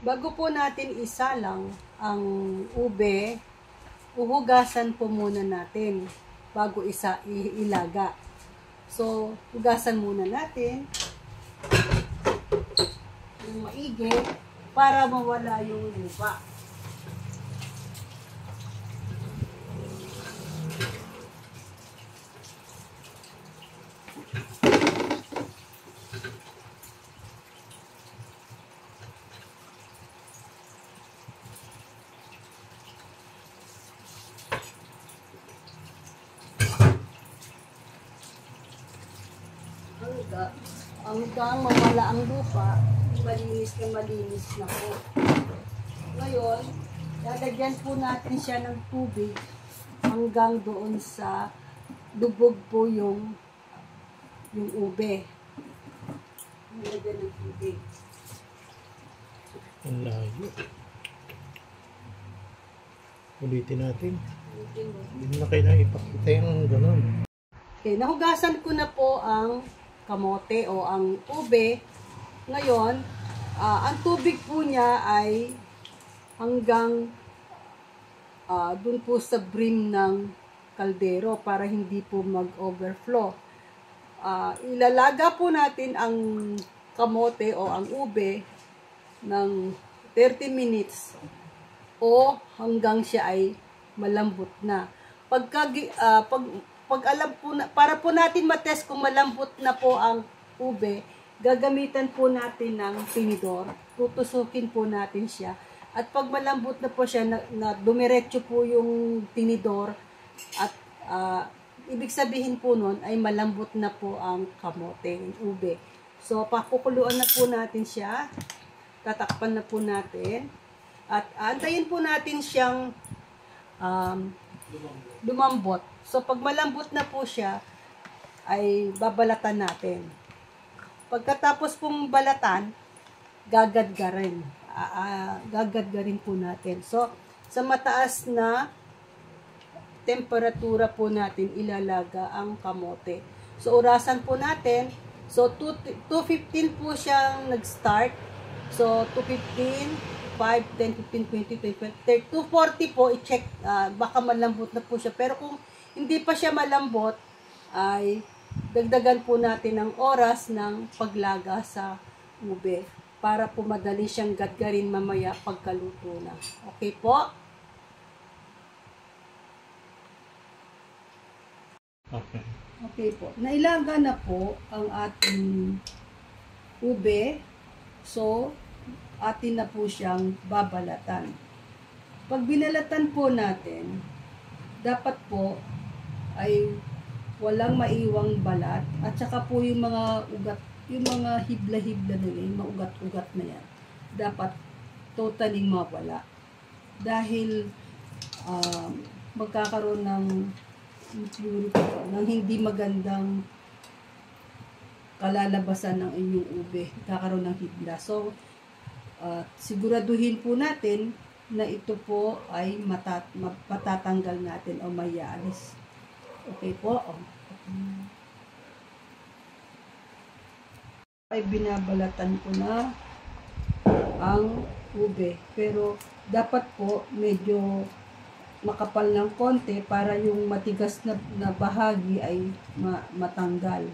Bago po natin isalang ang ube, uhugasan po muna natin bago ilaga. So, hugasan muna natin ng maigi para mawala yung lupa. Hanggang mawala ang lupa, malinis na po. Ngayon, lalagyan po natin siya ng tubig hanggang doon sa lubog po yung ube. Lalagyan ng tubig. Ang layo. Ulitin natin. Hindi na kailangan ipakita yung gano'n. Okay, nahugasan ko na po ang kamote o ang ube. Ngayon, ang tubig po niya ay hanggang dun po sa brim ng kaldero para hindi po mag-overflow. Ilalaga po natin ang kamote o ang ube ng 30 minutes o hanggang siya ay malambot na. Pag alam po na, para po natin matest kung malambot na po ang ube, gagamitan po natin ng tinidor. Tutusukin po natin siya. At pag malambot na po siya, na dumiretso po yung tinidor, at ibig sabihin po nun ay malambot na po ang kamote, yung ube. So, pakukuluan na po natin siya. Tatakpan na po natin. At antayin po natin siyang lumambot. So, pag malambot na po siya, ay babalatan natin. Pagkatapos pong balatan, gagadgarin. Gagadgarin po natin. So, sa mataas na temperatura po natin ilalaga ang kamote. So, orasan po natin. So, 2:15 po siyang nag-start. So, 2:15, 5, 10, 15, 20, 21, 2:40 po, i-check, baka malambot na po siya. Pero kung hindi pa siya malambot, ay dagdagan po natin ang oras ng paglaga sa ube para po madali siyang gadgarin mamaya pagkaluto na. Okay po? Okay. Okay po. Nailaga na po ang ating ube. So, atin na po siyang babalatan. Pag binalatan po natin, dapat po ay walang maiwang balat at saka po yung mga ugat, yung mga hibla-hibla nila, yung mga ugat-ugat na yan, dapat totally mawala. Dahil magkakaroon ng hindi magandang kalalabasan ng inyong ube, magkakaroon ng hibla. So, siguraduhin po natin na ito po ay matatanggal natin o mayaalis. Okay po? Ay binabalatan ko na ang ube. Pero dapat po medyo makapal ng konti para yung matigas na bahagi ay matanggal.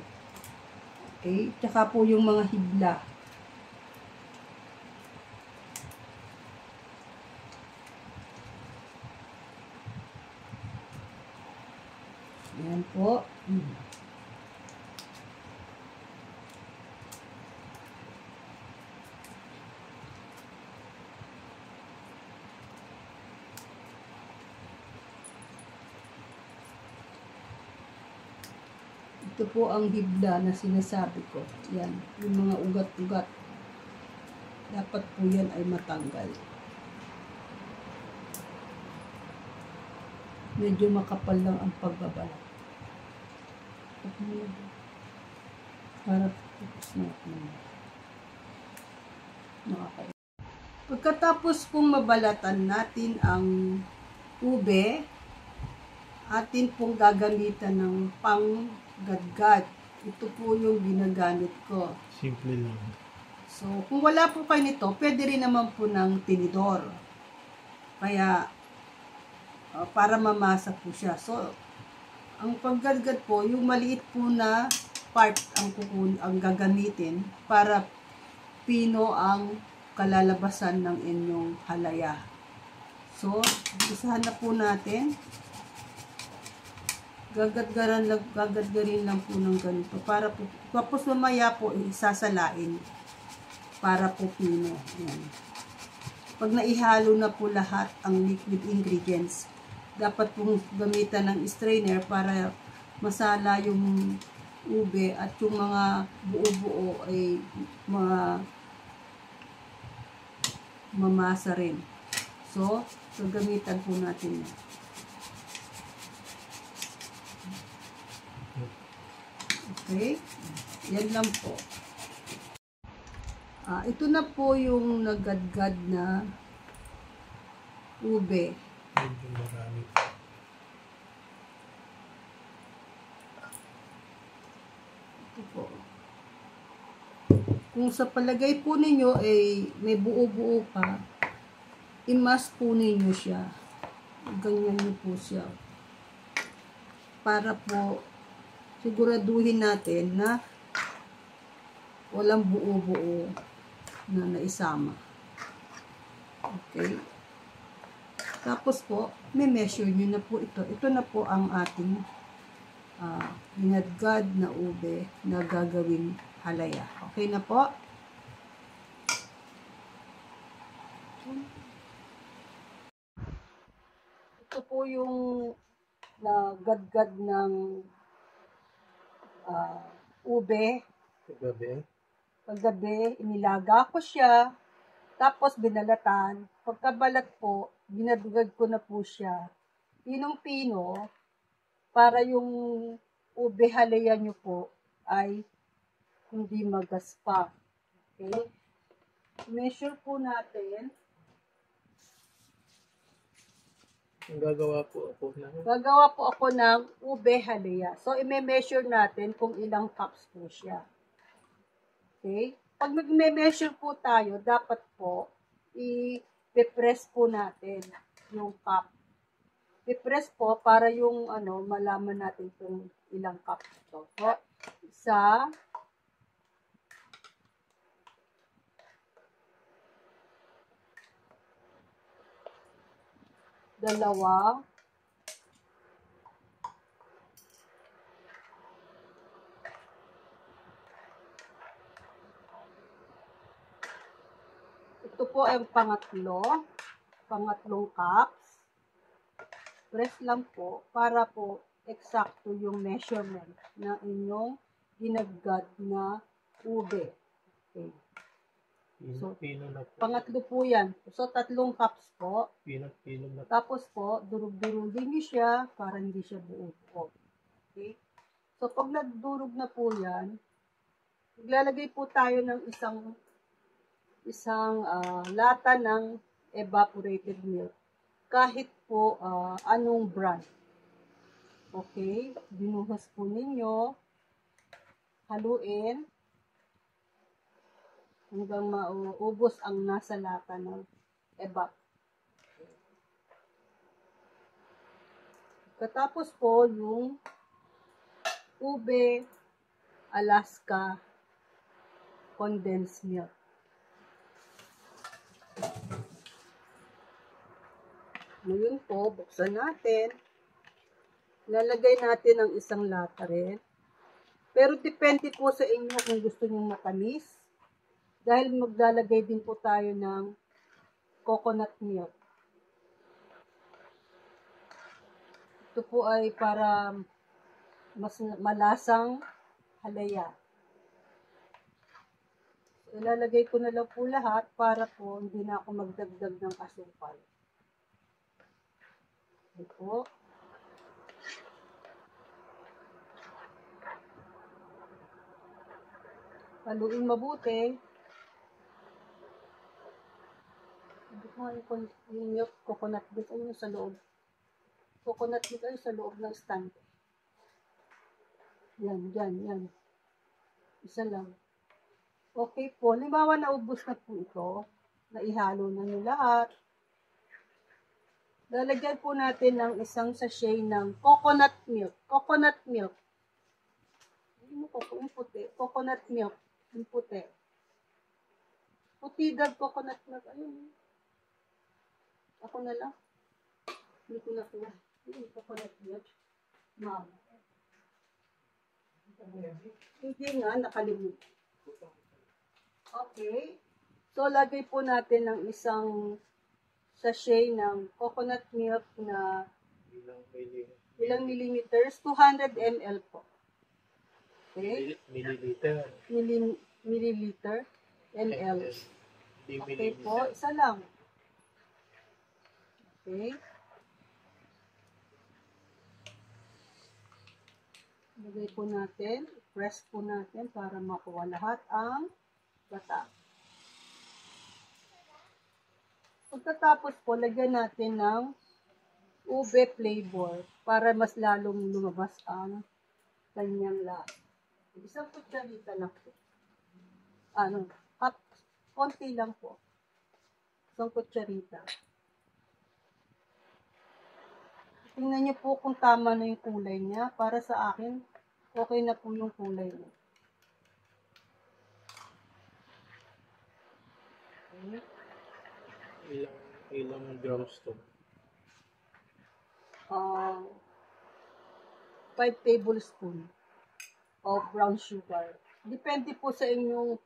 Okay? Tsaka po yung mga hibla. Ayan po. Ito po ang hibla na sinasabi ko. Yan. Yung mga ugat-ugat. Dapat po yan ay matanggal. Medyo makapal lang ang pagbabalat. Para tapos natin. Pagkatapos pong mabalatan natin ang ube, atin pong gagamitan ng panggadgad. Ito po yung ginagamit ko. Simple lang. So, kung wala po kayo nito, pwede rin naman po ng tinidor. Kaya, para mamasa po siya. So, ang paggadgad po, yung maliit po na part ang gagamitin para pino ang kalalabasan ng inyong halaya. So, isahan na po natin. Gagadgarin lang po ng ganito. Para po, tapos mamaya po, isasalain para po pino. Yan. Pag naihalo na po lahat ang liquid ingredients, dapat pong gamitan ng strainer para masala yung ube at yung mga buo-buo ay mamasa rin. So, gagamitan po natin yan. Okay? Yan lang po. Ito na po yung nagadgad na ube. Medyo marami. Ito po. Kung sa palagay po ninyo ay may buo-buo pa, i-mash po ninyo siya. Ganyan nyo po siya. Para po siguraduhin natin na walang buo-buo na naisama. Okay. Tapos po, may measure nyo na po ito. Ito na po ang ating ginadgad na ube na gagawing halaya. Okay na po? Ito po yung nagadgad ng ube. Paggabi, inilaga ko siya. Tapos binalatan. Pagkabalat po, ginadgad ko na po siya. Pinong-pino para yung ube halaya nyo po ay hindi magaspa. Okay? Measure po natin. Gagawa po ako ng ube halaya. So, i-measure natin kung ilang cups po siya. Okay? Pag mag-measure po tayo, dapat po i-press po natin yung cup. I-press po para yung malaman natin kung ilang cups ito. So, isa, dalawa, ito po ang pangatlong cups. Press lang po para po eksakto yung measurement na inyong ginagad na ube. Okay. So, pangatlo po yan. So, 3 cups po. Pino na. Tapos po, durug-durugin nyo siya para hindi siya buo-buo. Okay? So, pag nagdurog na po yan, maglalagay po tayo ng isang lata ng evaporated milk. Kahit po anong brand. Okay? Binuhos po ninyo. Haluin. Hanggang maubos ang nasa lata ng evap. Katapos po yung ube Alaska condensed milk. Ngayon po, buksan natin. Lalagay natin ang isang lata rin. Pero depende po sa inyo kung gusto nyo matamis. Dahil maglalagay din po tayo ng coconut milk. Ito po ay para mas malasang halaya. So, ilalagay ko na lang po lahat para po hindi na ako magdagdag ng asukal. Ito po. Haluin mabuti. Yung milk, coconut milk ay sa loob. Coconut milk ay sa loob ng stand. Yan. Isa lang. Okay po, halimbawa naubos na po ito, naihalo na nyo lahat. Lalagyan po natin ng isang sachet ng coconut milk. Coconut milk. Ano po po yung puti? Coconut milk. Yung puti. Puti daw coconut milk. Ayun. Ako na lang. Hindi ko na po. Yung coconut milk. Ma'am. Hindi nga, nakalimutan. Okay. So, lagay po natin ng isang sachet ng coconut milk na ilang millimeters? 200 ml po. Okay? Milliliter. Milliliter? ml. Hindi Okay milliliter. po, isa lang. Okay? Lagay po natin, press po natin para makuha lahat ang gata. Pagkatapos po, lagyan natin ng ube flavor para mas lalong lumabas ang kanyang lasa. Isang kutsarita lang po. Konti lang po. Isang kutsarita. Tingnan niyo po kung tama na yung kulay niya. Para sa akin, okay na po yung kulay niya. Okay. Ilang grams to? 5 tablespoon of brown sugar. Depende po sa inyong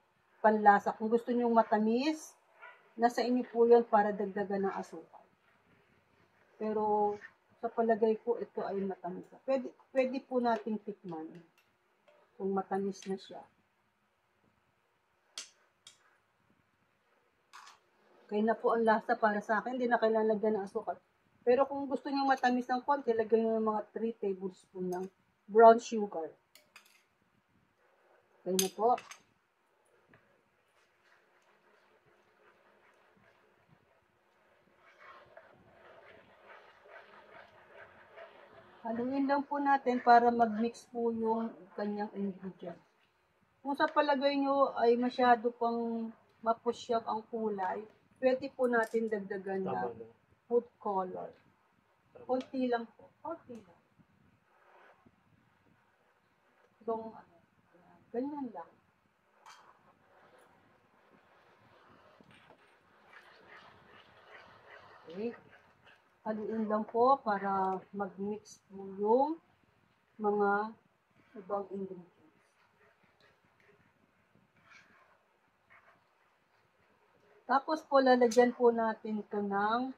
panlasa. Kung gusto niyo matamis, nasa inyo po yun para dagdagan ng asukal. Pero sa palagay ko, ito ay matamis. Pwede po nating tikman kung matamis na siya. Kaya na po ang lasa para sa akin, hindi na kailangan lagyan ng asukal. Pero kung gusto niyo matamis ng konti, lagyan niyo ng mga 3 tablespoon ng brown sugar. Kaya na po. Haluin lang po natin para mag-mix po yung kanyang ingredients. Kung sa palagay nyo ay masyado pang mapusyap ang kulay, pwede po natin dagdagan na food color. Konti lang po. Konti lang. Ganyan lang. Okay. Haluin lang po para mag-mix po yung mga ibang ingredients. Tapos po, lalagyan po natin ito ng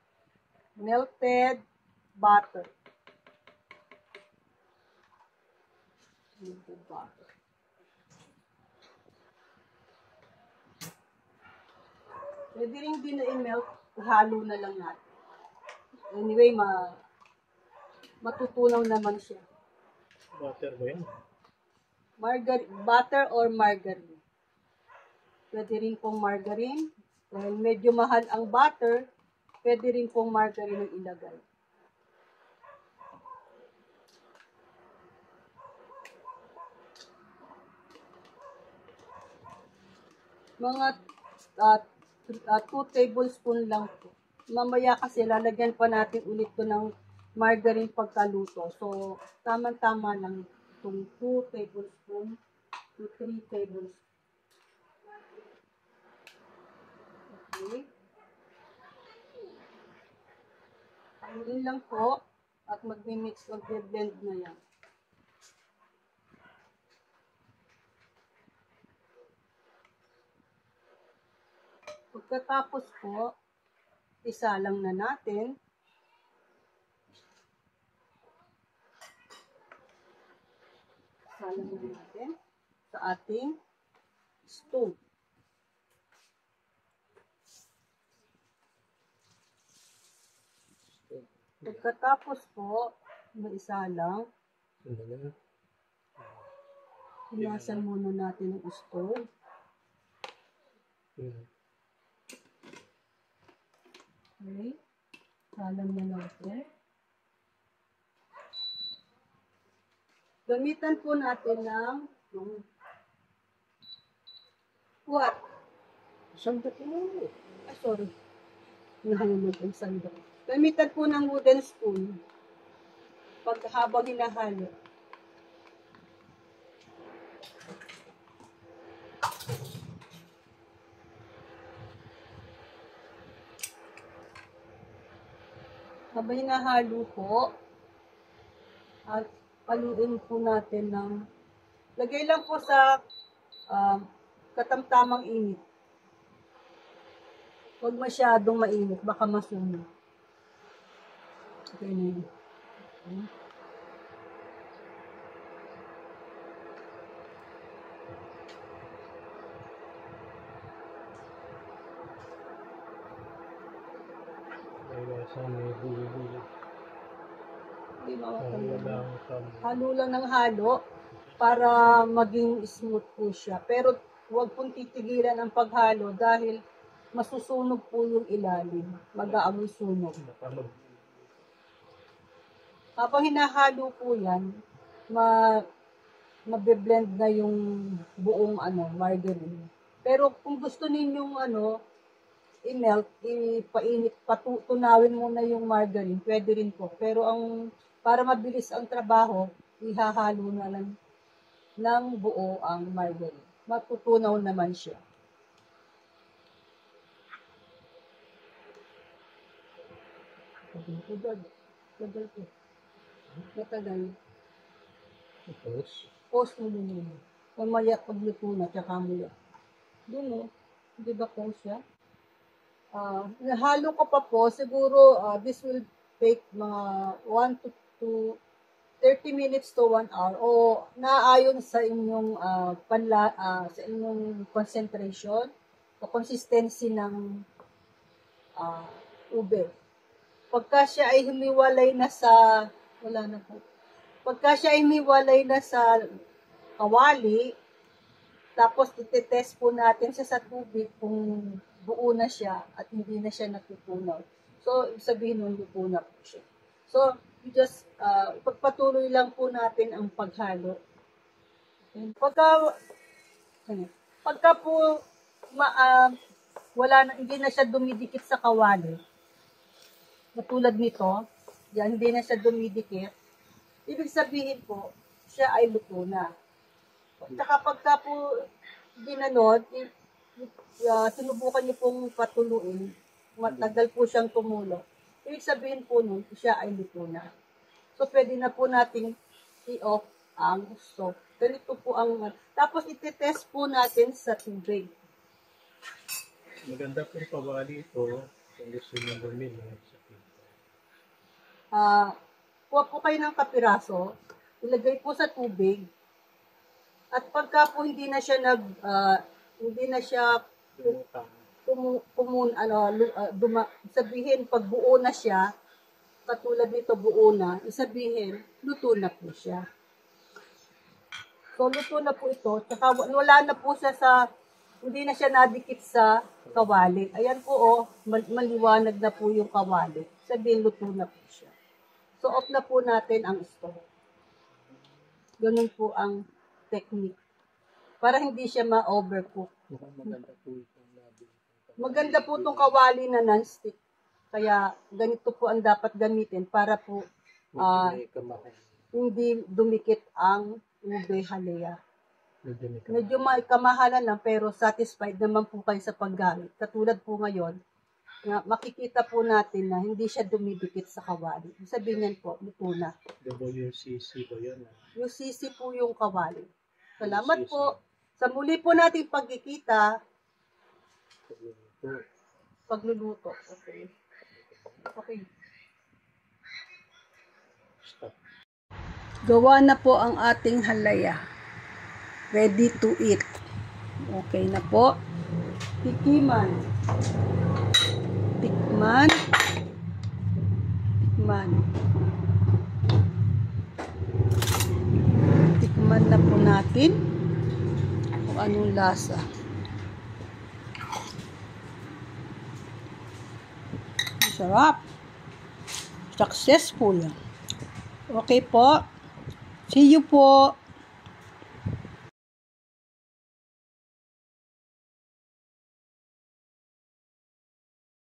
melted butter. Melted butter. Pwede rin din na i-melt, ihalo na lang natin. Anyway, matutunaw naman siya. Butter ba yan? Butter or margarine. Pwede rin pong margarine. Dahil medyo mahal ang butter, pwede rin pong margarine ang ilagay. Mga 2 tablespoon lang po. Mamaya kasi lalagyan pa natin ulit ko ng margarine pagkaluto. So, tama-tama lang itong 2 tablespoon to 3 tablespoon. Okay. Ayun lang po at magmi-mix, magbe-blend na yan. Pagkatapos po, isalang na natin. Isalang na natin sa ating stove. Pagkatapos po, maisalang, hinasan muna natin ang stove. Okay. Salang na natin. Gamitan po natin ng What? Sandok mo. Ay, sorry. Nahanap ang sandok. Gamitan po ng wooden spoon. Pag habang hinahalo. Habang hinahalo po, at paluin po natin ng, lagay lang po sa katamtamang init. Huwag masyadong mainit, baka masunog. Okay na yun. Okay. Sana may bulo-bulo. Halo lang ng halo para maging smooth po siya. Pero huwag pong titigilan ang paghalo dahil masusunog po yung ilalim. Mag-aamoy sunog. Habang hinahalo po yan, mabe-blend na yung buong margarine. Pero kung gusto ninyong i-melt, ipainit, tunawin muna yung margarine, pwede rin po. Pero para mabilis ang trabaho, ihahalo na lang ng buo ang margarine. Matutunaw naman siya. Matagal. Pause mo muna. Mamaya pagluto na, tsaka mo yan. Doon o. Di ba pause siya? Nahalo ko pa po, siguro this will take mga 1 to 30 minutes to 1 hour o naayon sa inyong sa inyong concentration o consistency ng ube. Pagka siya ay humiwalay na sa kawali, tapos itetest po natin siya sa tubig kung buo na siya at hindi na siya natutunaw. So, sabihin nun, luto na po siya. So, just pagpatuloy lang po natin ang paghalo. Pagka po hindi na siya dumidikit sa kawali, katulad nito, yan, hindi na siya dumidikit, ibig sabihin po, siya ay luto na. Tsaka pagka po ginanod, sinubukan niyo pong patuluin, matagal po siyang tumulo. Ibig sabihin po nun, siya ay luto na. So, pwede na po nating i-off ang stove. Ganito po tapos itetest po natin sa tubig. Maganda pong kawali ito kung gusto nyo bumili sa pinto. Kuha po kayo ng kapiraso, ilagay po sa tubig, at pagka po hindi na siya sabihin pag buo na siya, katulad nito buo na, isabihin, luto na po siya. So, luto na po ito, tsaka wala na po siya hindi na siya nadikit sa kawali. Ayan po, maliwanag na po yung kawali. Sabihin, luto na po siya. So, off na po natin ang stove. Ganun po ang technique. Para hindi siya ma-overcook. Maganda po itong kawali na non-stick. Kaya ganito po ang dapat gamitin para po hindi dumikit ang ube halaya. Medyo may kamahalan lang pero satisfied naman po kayo sa paggamit. Katulad po ngayon, makikita po natin na hindi siya dumidikit sa kawali. Sabihin niyan po, luto na. WCC po yun. UCC po yung kawali. Salamat po. Sa muli po nating pagkikita, pagluluto. Okay. Okay. Stop. Gawa na po ang ating halaya. Ready to eat. Okay na po. Tikman. Tikman. Tikman. Tikman na po natin kung anong lasa. Sarap. Successful. Okay po. See you po.